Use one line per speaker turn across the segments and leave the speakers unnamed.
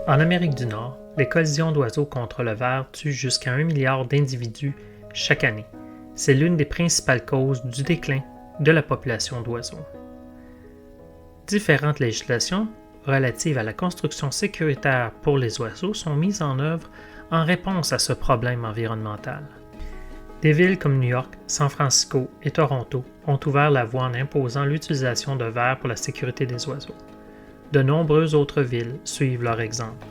En Amérique du Nord, les collisions d'oiseaux contre le ver tuent jusqu'à 1 milliard d'individus chaque année. C'est l'une des principales causes du déclin de la population d'oiseaux. Différentes législations relatives à la construction sécuritaire pour les oiseaux sont mises en œuvre en réponse à ce problème environnemental. Des villes comme New York, San Francisco et Toronto ont ouvert la voie en imposant l'utilisation de verres pour la sécurité des oiseaux. De nombreuses autres villes suivent leur exemple.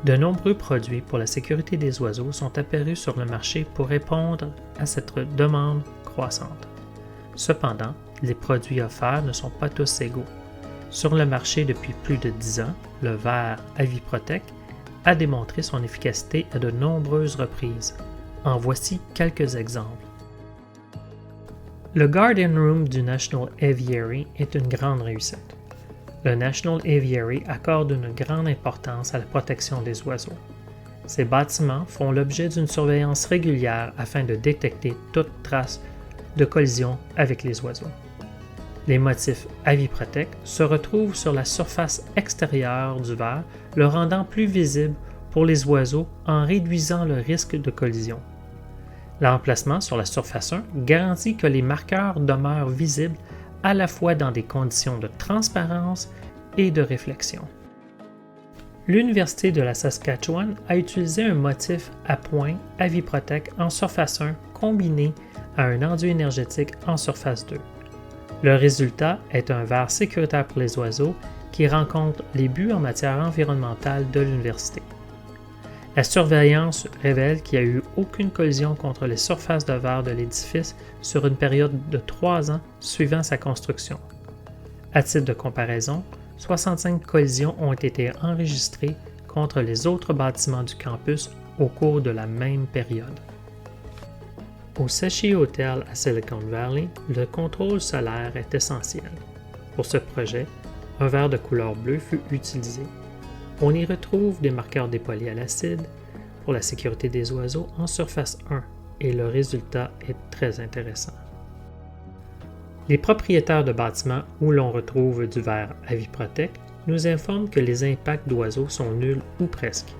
De nombreux produits pour la sécurité des oiseaux sont apparus sur le marché pour répondre à cette demande croissante. Cependant, les produits offerts ne sont pas tous égaux. Sur le marché depuis plus de 10 ans, le verre Aviprotec a démontré son efficacité à de nombreuses reprises. En voici quelques exemples. Le Guardian Room du National Aviary est une grande réussite. Le National Aviary accorde une grande importance à la protection des oiseaux. Ces bâtiments font l'objet d'une surveillance régulière afin de détecter toute trace de collision avec les oiseaux. Les motifs Aviprotec se retrouvent sur la surface extérieure du verre, le rendant plus visible pour les oiseaux en réduisant le risque de collision. L'emplacement sur la surface 1 garantit que les marqueurs demeurent visibles à la fois dans des conditions de transparence et de réflexion. L'Université de la Saskatchewan a utilisé un motif à point Aviprotec en surface 1 combiné à un enduit énergétique en surface 2. Le résultat est un verre sécuritaire pour les oiseaux qui rencontre les buts en matière environnementale de l'université. La surveillance révèle qu'il n'y a eu aucune collision contre les surfaces de verre de l'édifice sur une période de 3 ans suivant sa construction. À titre de comparaison, 65 collisions ont été enregistrées contre les autres bâtiments du campus au cours de la même période. Au Sashi Hotel à Silicon Valley, le contrôle solaire est essentiel. Pour ce projet, un verre de couleur bleue fut utilisé. On y retrouve des marqueurs dépolis à l'acide pour la sécurité des oiseaux en surface 1 et le résultat est très intéressant. Les propriétaires de bâtiments où l'on retrouve du verre Aviprotec nous informent que les impacts d'oiseaux sont nuls ou presque.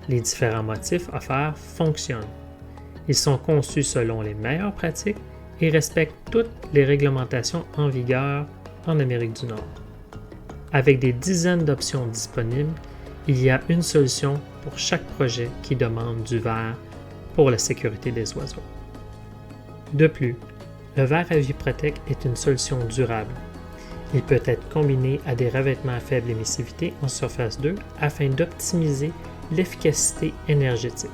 Les différents motifs offerts fonctionnent. Ils sont conçus selon les meilleures pratiques et respectent toutes les réglementations en vigueur en Amérique du Nord. Avec des dizaines d'options disponibles, il y a une solution pour chaque projet qui demande du verre pour la sécurité des oiseaux. De plus, le verre Aviprotec est une solution durable. Il peut être combiné à des revêtements à faible émissivité en surface 2 afin d'optimiser l'efficacité énergétique.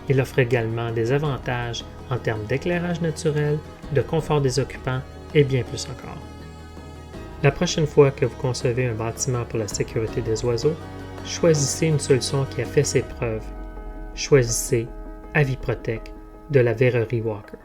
Il offre également des avantages en termes d'éclairage naturel, de confort des occupants et bien plus encore. La prochaine fois que vous concevez un bâtiment pour la sécurité des oiseaux, choisissez une solution qui a fait ses preuves. Choisissez Aviprotec de la verrerie Walker.